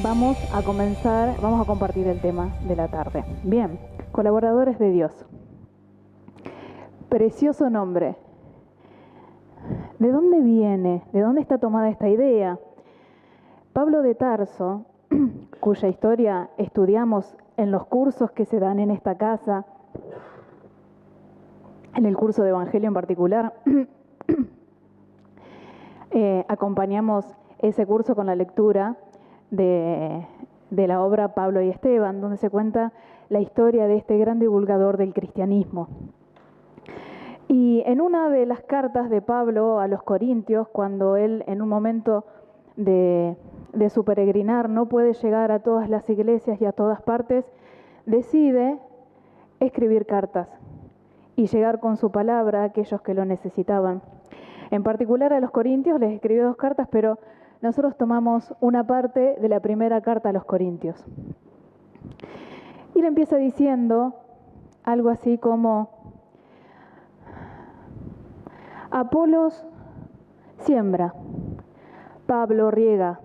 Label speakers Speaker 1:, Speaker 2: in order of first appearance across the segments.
Speaker 1: Vamos a compartir el tema de la tarde. Bien, colaboradores de Dios. Precioso nombre. ¿De dónde viene? ¿De dónde está tomada esta idea? Pablo de Tarso, cuya historia estudiamos en los cursos que se dan en esta casa, en el curso de Evangelio en particular, acompañamos ese curso con la lectura de la obra Pablo y Esteban, donde se cuenta la historia de este gran divulgador del cristianismo. Y en una de las cartas de Pablo a los Corintios, cuando él en un momento de su peregrinar no puede llegar a todas las iglesias y a todas partes, decide escribir cartas y llegar con su palabra a aquellos que lo necesitaban. En particular a los Corintios les escribió 2 cartas, pero nosotros tomamos una parte de la primera carta a los Corintios. Y le empieza diciendo algo así como: Apolos siembra, Pablo riega.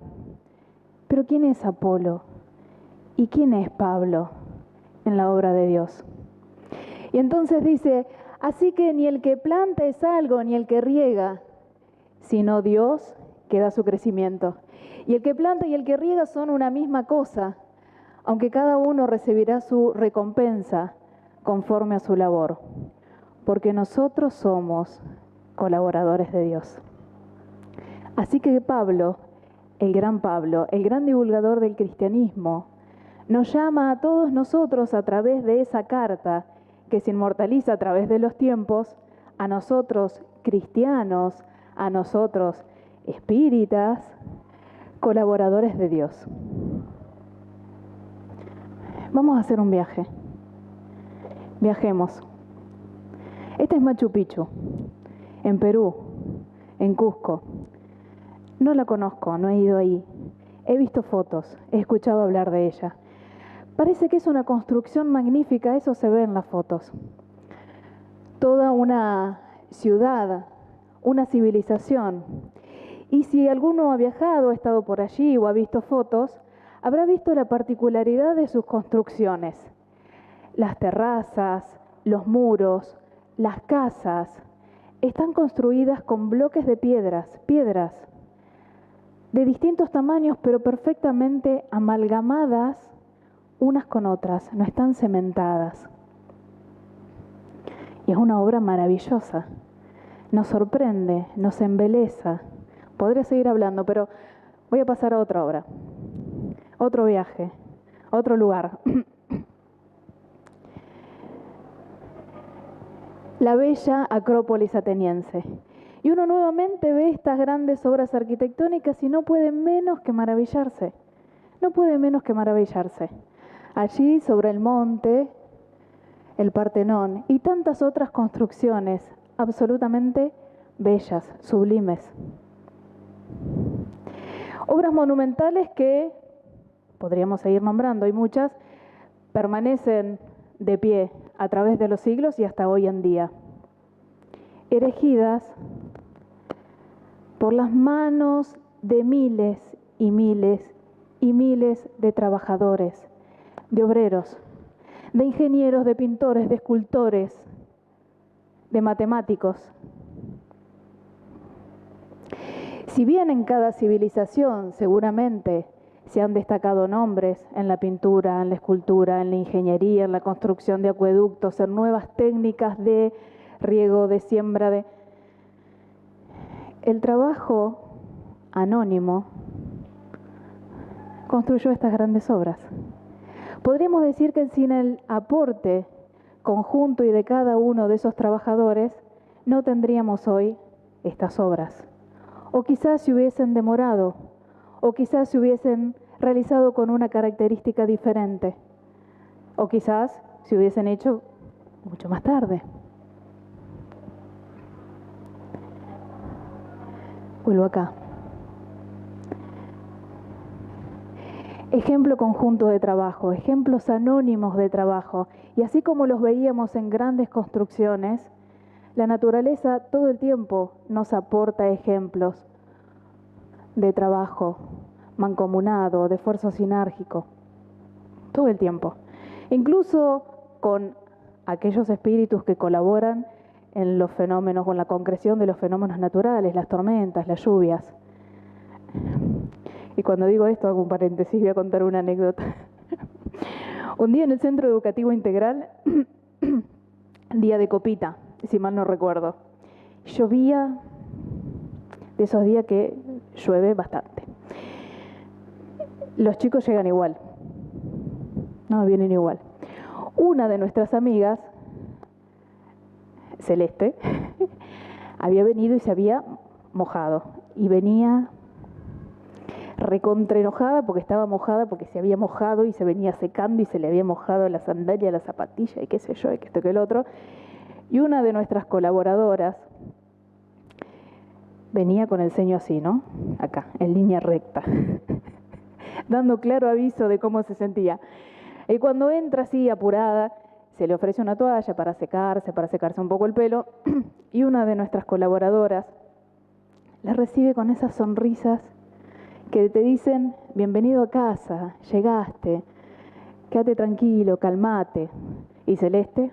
Speaker 1: Pero ¿quién es Apolo? ¿Y quién es Pablo en la obra de Dios? Y entonces dice: así que ni el que planta es algo, ni el que riega, sino Dios que da su crecimiento. Y el que planta y el que riega son una misma cosa, aunque cada uno recibirá su recompensa conforme a su labor, porque nosotros somos colaboradores de Dios. Así que Pablo, el gran divulgador del cristianismo, nos llama a todos nosotros a través de esa carta que se inmortaliza a través de los tiempos, a nosotros cristianos, a nosotros espíritas, colaboradores de Dios. Vamos a hacer un viaje. Viajemos. Este es Machu Picchu, en Perú, en Cusco. No la conozco, no he ido ahí. He visto fotos, he escuchado hablar de ella. Parece que es una construcción magnífica, eso se ve en las fotos. Toda una ciudad, una civilización. Y si alguno ha viajado, ha estado por allí o ha visto fotos, habrá visto la particularidad de sus construcciones. Las terrazas, los muros, las casas, están construidas con bloques de piedras de distintos tamaños, pero perfectamente amalgamadas unas con otras, no están cementadas. Y es una obra maravillosa, nos sorprende, nos embeleza. Podría seguir hablando, pero voy a pasar a otra obra, otro viaje, otro lugar. La bella Acrópolis ateniense. Y uno nuevamente ve estas grandes obras arquitectónicas y no puede menos que maravillarse. No puede menos que maravillarse. Allí, sobre el monte, el Partenón y tantas otras construcciones absolutamente bellas, sublimes. Obras monumentales que, podríamos seguir nombrando, hay muchas, permanecen de pie a través de los siglos y hasta hoy en día. Erigidas por las manos de miles y miles y miles de trabajadores, de obreros, de ingenieros, de pintores, de escultores, de matemáticos. Si bien en cada civilización seguramente se han destacado nombres en la pintura, en la escultura, en la ingeniería, en la construcción de acueductos, en nuevas técnicas de riego, de siembra, el trabajo anónimo construyó estas grandes obras. Podríamos decir que sin el aporte conjunto y de cada uno de esos trabajadores, no tendríamos hoy estas obras. O quizás se hubiesen demorado, o quizás se hubiesen realizado con una característica diferente, o quizás se hubiesen hecho mucho más tarde. Vuelvo acá. Ejemplo conjunto de trabajo, ejemplos anónimos de trabajo. Y así como los veíamos en grandes construcciones, la naturaleza todo el tiempo nos aporta ejemplos de trabajo mancomunado, de esfuerzo sinérgico, todo el tiempo. Incluso con aquellos espíritus que colaboran en los fenómenos, con la concreción de los fenómenos naturales, las tormentas, las lluvias. Y cuando digo esto, hago un paréntesis, voy a contar una anécdota. Un día en el Centro Educativo Integral, día de copita, si mal no recuerdo, llovía, de esos días que llueve bastante. Los chicos llegan igual, no, vienen igual. Una de nuestras amigas, Celeste, había venido y se había mojado, y venía recontra enojada porque estaba mojada, porque se había mojado y se venía secando y se le había mojado la sandalia, la zapatilla y qué sé yo, y que esto que el otro. Y una de nuestras colaboradoras venía con el ceño así, ¿no? Acá, en línea recta, dando claro aviso de cómo se sentía. Y cuando entra así apurada, se le ofrece una toalla para secarse un poco el pelo, y una de nuestras colaboradoras la recibe con esas sonrisas que te dicen: bienvenido a casa, llegaste, quédate tranquilo, calmate. Y Celeste,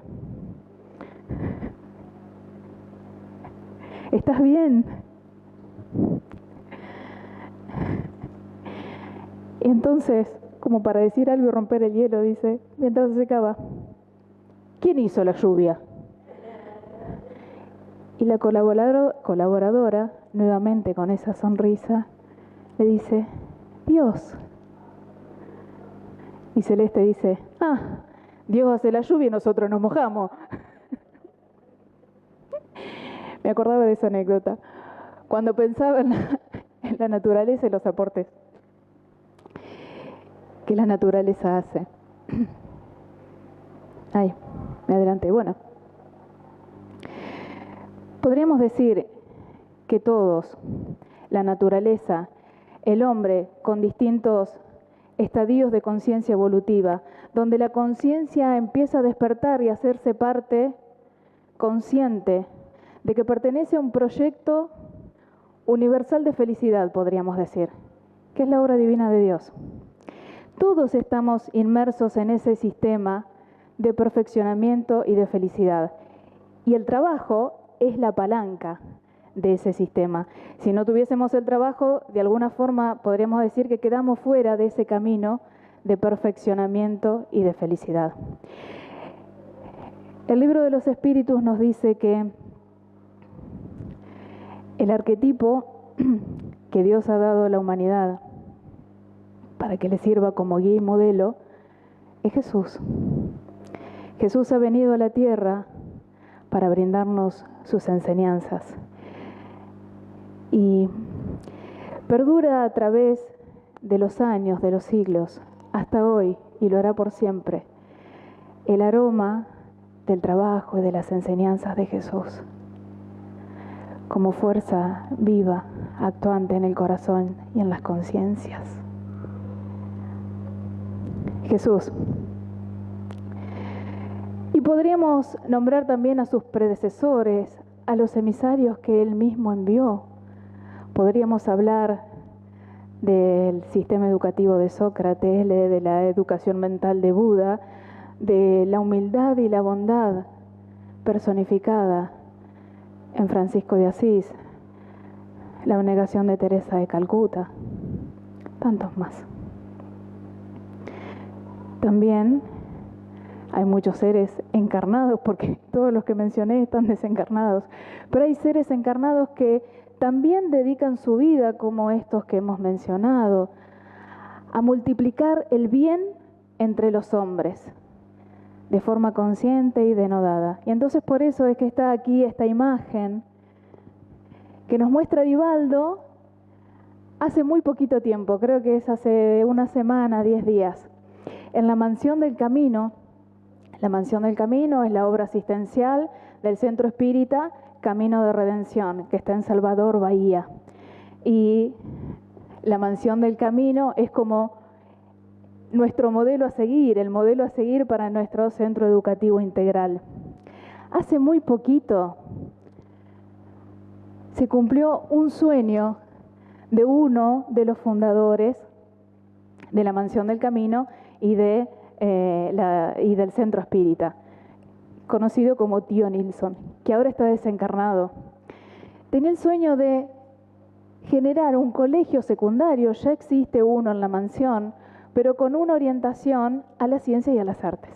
Speaker 1: ¿estás bien? Y entonces, como para decir algo y romper el hielo, dice, mientras se secaba: ¿quién hizo la lluvia? Y la colaboradora, nuevamente con esa sonrisa, le dice: Dios. Y Celeste dice: Dios hace la lluvia y nosotros nos mojamos. Me acordaba de esa anécdota cuando pensaba en la naturaleza y los aportes que la naturaleza hace. Ay, me adelanté. Bueno, podríamos decir que todos, la naturaleza, el hombre con distintos estadios de conciencia evolutiva, donde la conciencia empieza a despertar y a hacerse parte consciente de que pertenece a un proyecto universal de felicidad, podríamos decir, que es la obra divina de Dios. Todos estamos inmersos en ese sistema de perfeccionamiento y de felicidad. Y el trabajo es la palanca de ese sistema. Si no tuviésemos el trabajo, de alguna forma podríamos decir que quedamos fuera de ese camino de perfeccionamiento y de felicidad. El libro de los Espíritus nos dice que el arquetipo que Dios ha dado a la humanidad para que le sirva como guía y modelo es Jesús. Jesús ha venido a la tierra para brindarnos sus enseñanzas. Y perdura a través de los años, de los siglos, hasta hoy, y lo hará por siempre, el aroma del trabajo y de las enseñanzas de Jesús, como fuerza viva, actuante en el corazón y en las conciencias. Jesús. Y podríamos nombrar también a sus predecesores, a los emisarios que Él mismo envió. Podríamos hablar del sistema educativo de Sócrates, de la educación mental de Buda, de la humildad y la bondad personificada en Francisco de Asís, la abnegación de Teresa de Calcuta, tantos más. También hay muchos seres encarnados, porque todos los que mencioné están desencarnados, pero hay seres encarnados que también dedican su vida, como estos que hemos mencionado, a multiplicar el bien entre los hombres, de forma consciente y denodada. Y entonces por eso es que está aquí esta imagen que nos muestra Divaldo hace muy poquito tiempo, creo que es hace una semana, 10 días, en la Mansión del Camino. La Mansión del Camino es la obra asistencial del Centro Espírita Camino de Redención, que está en Salvador, Bahía. Y la Mansión del Camino es como nuestro modelo a seguir, el modelo a seguir para nuestro centro educativo integral. Hace muy poquito se cumplió un sueño de uno de los fundadores de la Mansión del Camino y del Centro Espírita, conocido como Tío Nilsson, que ahora está desencarnado. Tenía el sueño de generar un colegio secundario, ya existe uno en la mansión, pero con una orientación a la ciencia y a las artes.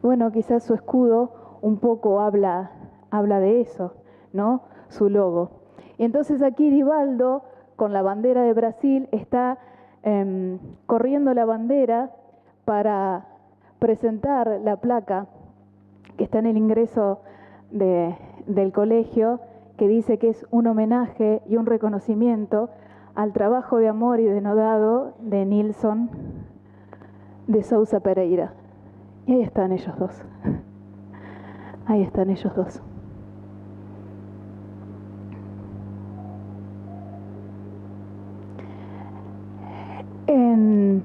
Speaker 1: Bueno, quizás su escudo un poco habla de eso, ¿no? Su logo. Y entonces aquí Divaldo, con la bandera de Brasil, está corriendo la bandera para presentar la placa que está en el ingreso del colegio, que dice que es un homenaje y un reconocimiento al trabajo de amor y denodado de Nilsson de Sousa Pereira. Y ahí están ellos dos. Ahí están ellos dos. En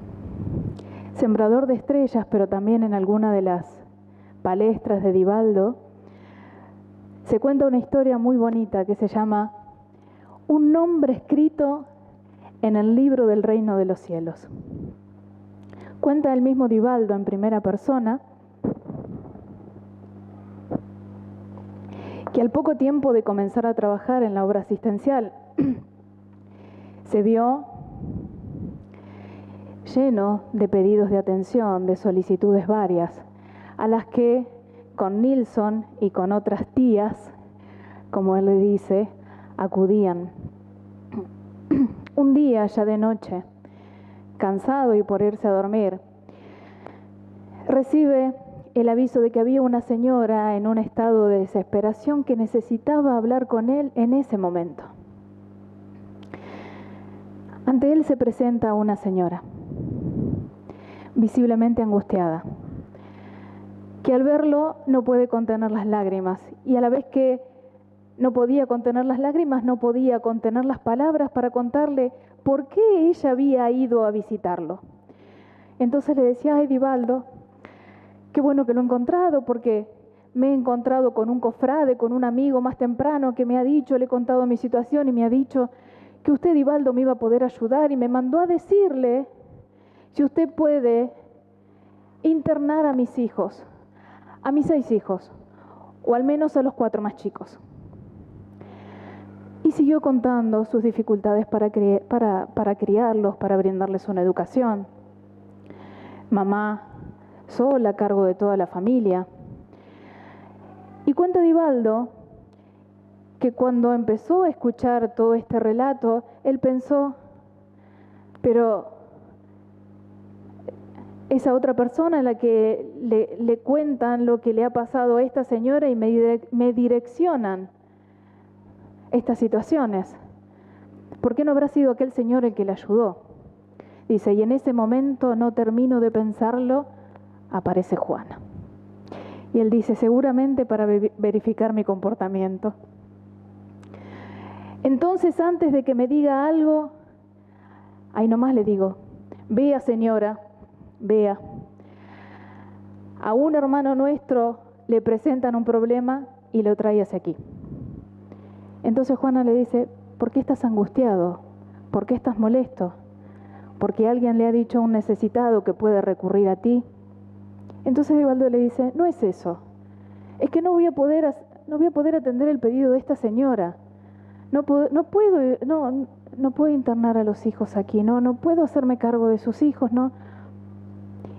Speaker 1: Sembrador de Estrellas, pero también en alguna de las palestras de Divaldo, se cuenta una historia muy bonita que se llama Un nombre escrito en el libro del reino de los cielos. Cuenta el mismo Divaldo en primera persona que al poco tiempo de comenzar a trabajar en la obra asistencial se vio lleno de pedidos de atención, de solicitudes varias, a las que con Nilsson y con otras tías, como él le dice, acudían. Un día, ya de noche, cansado y por irse a dormir, recibe el aviso de que había una señora en un estado de desesperación que necesitaba hablar con él en ese momento. Ante él se presenta una señora, visiblemente angustiada, que al verlo no puede contener las lágrimas, y a la vez que no podía contener las lágrimas, no podía contener las palabras para contarle por qué ella había ido a visitarlo. Entonces le decía: ay, Divaldo, qué bueno que lo he encontrado, porque me he encontrado con un cofrade, con un amigo más temprano que me ha dicho, le he contado mi situación y me ha dicho que usted, Divaldo, me iba a poder ayudar, y me mandó a decirle si usted puede internar a mis hijos, a mis 6 hijos, o al menos a los 4 más chicos. Y siguió contando sus dificultades para criarlos, para brindarles una educación. Mamá sola, a cargo de toda la familia. Y cuenta Divaldo que cuando empezó a escuchar todo este relato, él pensó: pero esa otra persona a la que le cuentan lo que le ha pasado a esta señora y me direccionan estas situaciones, ¿por qué no habrá sido aquel señor el que le ayudó? Dice, y en ese momento, no termino de pensarlo, aparece Juana. Y él dice, seguramente para verificar mi comportamiento. Entonces, antes de que me diga algo, ahí nomás le digo: vea, señora, vea, a un hermano nuestro le presentan un problema y lo trae hacia aquí. Entonces Juana le dice: ¿por qué estás angustiado? ¿Por qué estás molesto? ¿Porque alguien le ha dicho a un necesitado que puede recurrir a ti? Entonces Divaldo le dice: no es eso, es que no voy a poder atender el pedido de esta señora. No puedo internar a los hijos aquí, no puedo hacerme cargo de sus hijos, no.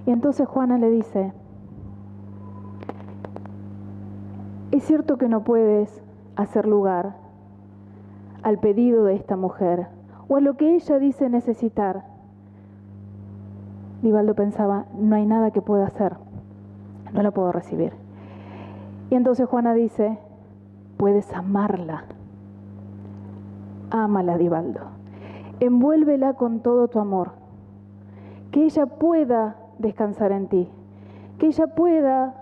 Speaker 1: Y entonces Juana le dice: es cierto que no puedes hacer lugar al pedido de esta mujer o a lo que ella dice necesitar. Divaldo pensaba: no hay nada que pueda hacer, no la puedo recibir. Y entonces Juana dice: puedes amarla. Ámala, Divaldo. Envuélvela con todo tu amor. Que ella pueda descansar en ti. Que ella pueda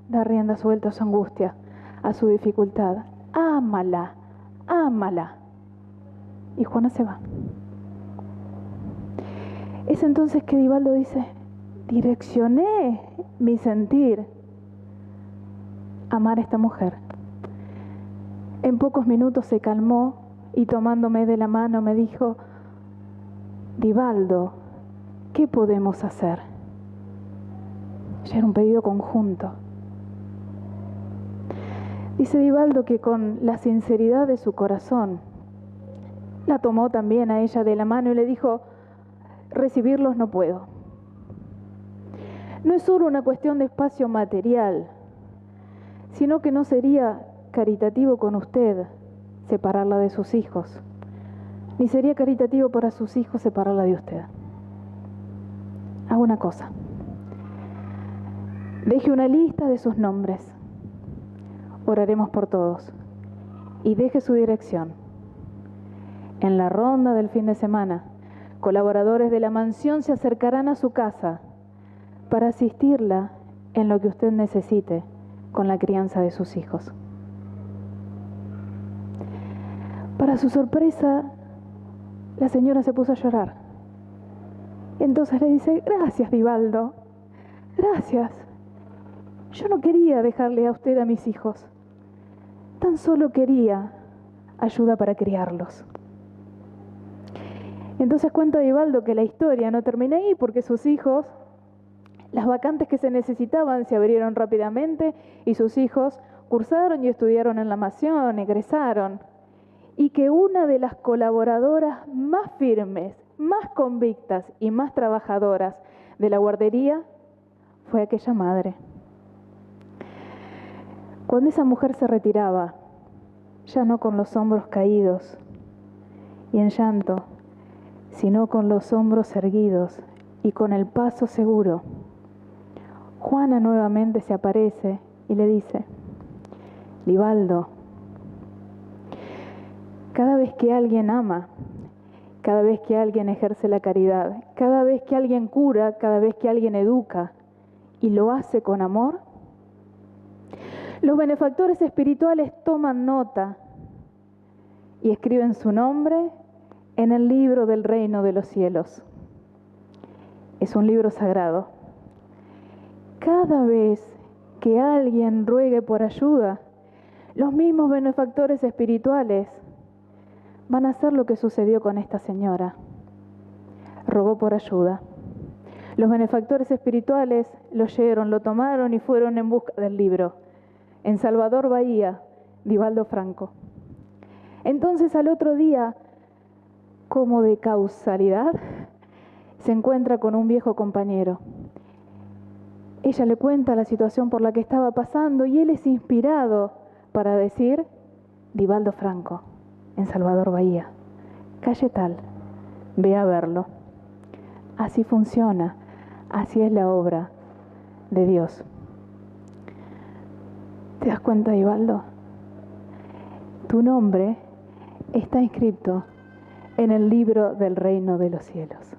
Speaker 1: dar rienda suelta a su angustia, a su dificultad. Ámala, ámala. Y Juana se va. Es entonces que Divaldo dice: direccioné mi sentir a amar a esta mujer. En pocos minutos se calmó y tomándome de la mano me dijo: Divaldo, ¿qué podemos hacer? Ya era un pedido conjunto. Dice Divaldo que con la sinceridad de su corazón, la tomó también a ella de la mano y le dijo: recibirlos no puedo. No es solo una cuestión de espacio material, sino que no sería caritativo con usted separarla de sus hijos, ni sería caritativo para sus hijos separarla de usted. Haga una cosa: deje una lista de sus nombres, oraremos por todos, y deje su dirección. En la ronda del fin de semana, colaboradores de la mansión se acercarán a su casa para asistirla en lo que usted necesite con la crianza de sus hijos. Para su sorpresa, la señora se puso a llorar. Entonces le dice: gracias, Divaldo, gracias. Yo no quería dejarle a usted a mis hijos, tan solo quería ayuda para criarlos. Entonces cuenta Divaldo que la historia no termina ahí, porque sus hijos, las vacantes que se necesitaban se abrieron rápidamente y sus hijos cursaron y estudiaron en la mansión, egresaron. Y que una de las colaboradoras más firmes, más convictas y más trabajadoras de la guardería fue aquella madre. Cuando esa mujer se retiraba, ya no con los hombros caídos y en llanto, sino con los hombros erguidos y con el paso seguro, Juana nuevamente se aparece y le dice: Divaldo, cada vez que alguien ama, cada vez que alguien ejerce la caridad, cada vez que alguien cura, cada vez que alguien educa y lo hace con amor, los benefactores espirituales toman nota y escriben su nombre en el libro del reino de los cielos. Es un libro sagrado. Cada vez que alguien ruegue por ayuda, los mismos benefactores espirituales van a hacer lo que sucedió con esta señora. Rogó por ayuda. Los benefactores espirituales lo oyeron, lo tomaron y fueron en busca del libro. En Salvador Bahía, Divaldo Franco. Entonces al otro día, como de causalidad, se encuentra con un viejo compañero. Ella le cuenta la situación por la que estaba pasando y él es inspirado para decir: Divaldo Franco, en Salvador Bahía, calle tal, ve a verlo. Así funciona, así es la obra de Dios. ¿Te das cuenta, Divaldo? Tu nombre está inscrito en el libro del reino de los cielos.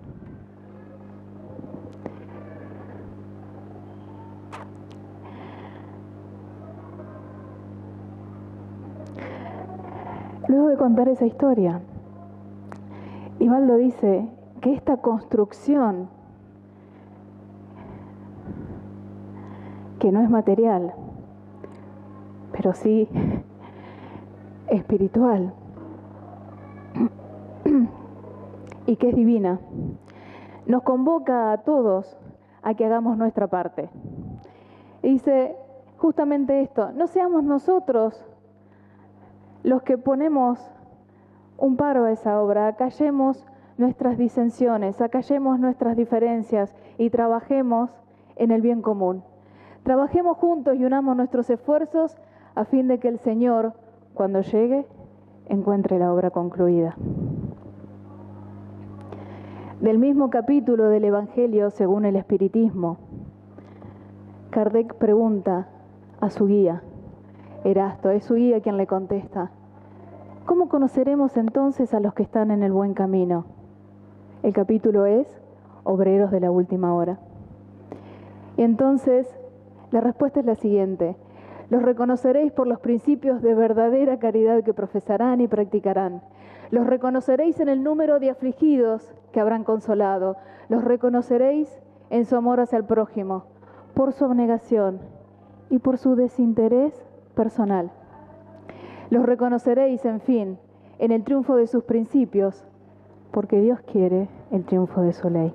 Speaker 1: Luego de contar esa historia, Divaldo dice que esta construcción, que no es material, pero sí espiritual, y que es divina, nos convoca a todos a que hagamos nuestra parte. Y dice justamente esto: no seamos nosotros los que ponemos un paro a esa obra, acallemos nuestras disensiones, acallemos nuestras diferencias y trabajemos en el bien común. Trabajemos juntos y unamos nuestros esfuerzos a fin de que el Señor, cuando llegue, encuentre la obra concluida. Del mismo capítulo del Evangelio según el Espiritismo, Kardec pregunta a su guía, Erasto, es su guía quien le contesta: ¿cómo conoceremos entonces a los que están en el buen camino? El capítulo es Obreros de la última hora. Y entonces la respuesta es la siguiente: los reconoceréis por los principios de verdadera caridad que profesarán y practicarán. Los reconoceréis en el número de afligidos que habrán consolado. Los reconoceréis en su amor hacia el prójimo, por su abnegación y por su desinterés personal. Los reconoceréis, en fin, en el triunfo de sus principios, porque Dios quiere el triunfo de su ley.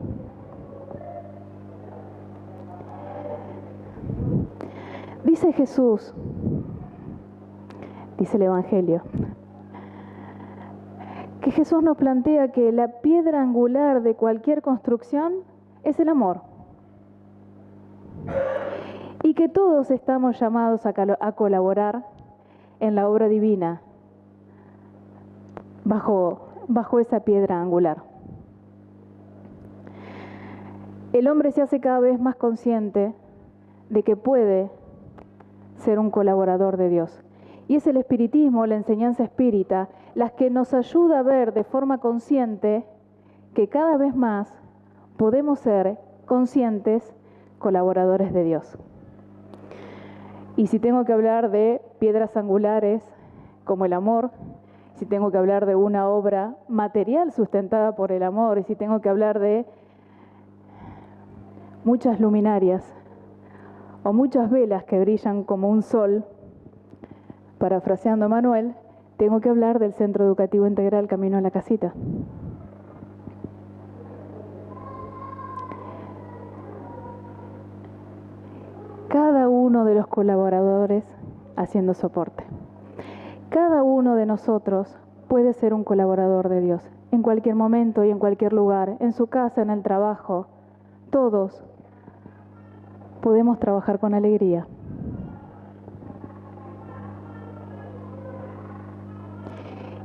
Speaker 1: Dice Jesús, dice el Evangelio, que Jesús nos plantea que la piedra angular de cualquier construcción es el amor. Y que todos estamos llamados a colaborar en la obra divina bajo esa piedra angular. El hombre se hace cada vez más consciente de que puede ser un colaborador de Dios. Y es el espiritismo, la enseñanza espírita, las que nos ayuda a ver de forma consciente que cada vez más podemos ser conscientes colaboradores de Dios. Y si tengo que hablar de piedras angulares como el amor, si tengo que hablar de una obra material sustentada por el amor, y si tengo que hablar de muchas luminarias o muchas velas que brillan como un sol, parafraseando a Manuel, tengo que hablar del Centro Educativo Integral Camino a la Casita. Cada uno de los colaboradores haciendo soporte. Cada uno de nosotros puede ser un colaborador de Dios, en cualquier momento y en cualquier lugar, en su casa, en el trabajo. Todos podemos trabajar con alegría.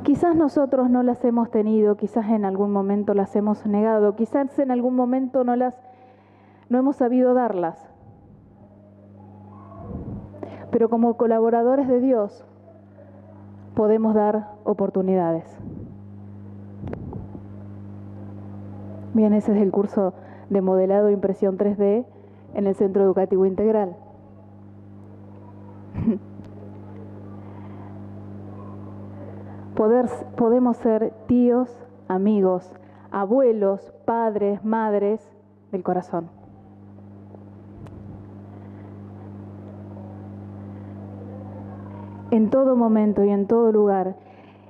Speaker 1: Quizás nosotros no las hemos tenido, quizás en algún momento las hemos negado, quizás en algún momento no hemos sabido darlas. Pero como colaboradores de Dios podemos dar oportunidades. Bien, ese es el curso de modelado e impresión 3D en el Centro Educativo Integral. Podemos ser tíos, amigos, abuelos, padres, madres del corazón. En todo momento y en todo lugar,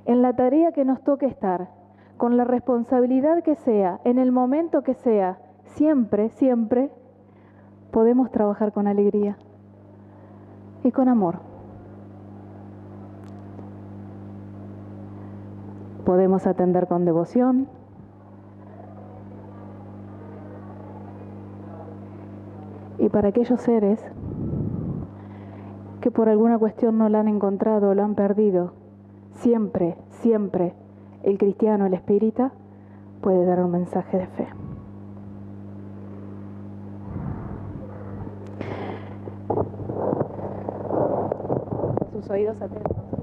Speaker 1: en la tarea que nos toque estar, con la responsabilidad que sea, en el momento que sea, siempre, siempre podemos trabajar con alegría y con amor. Podemos atender con devoción. Y para aquellos seres que por alguna cuestión no la han encontrado o lo han perdido, siempre, siempre el cristiano, el espírita, puede dar un mensaje de fe. Sus oídos atentos.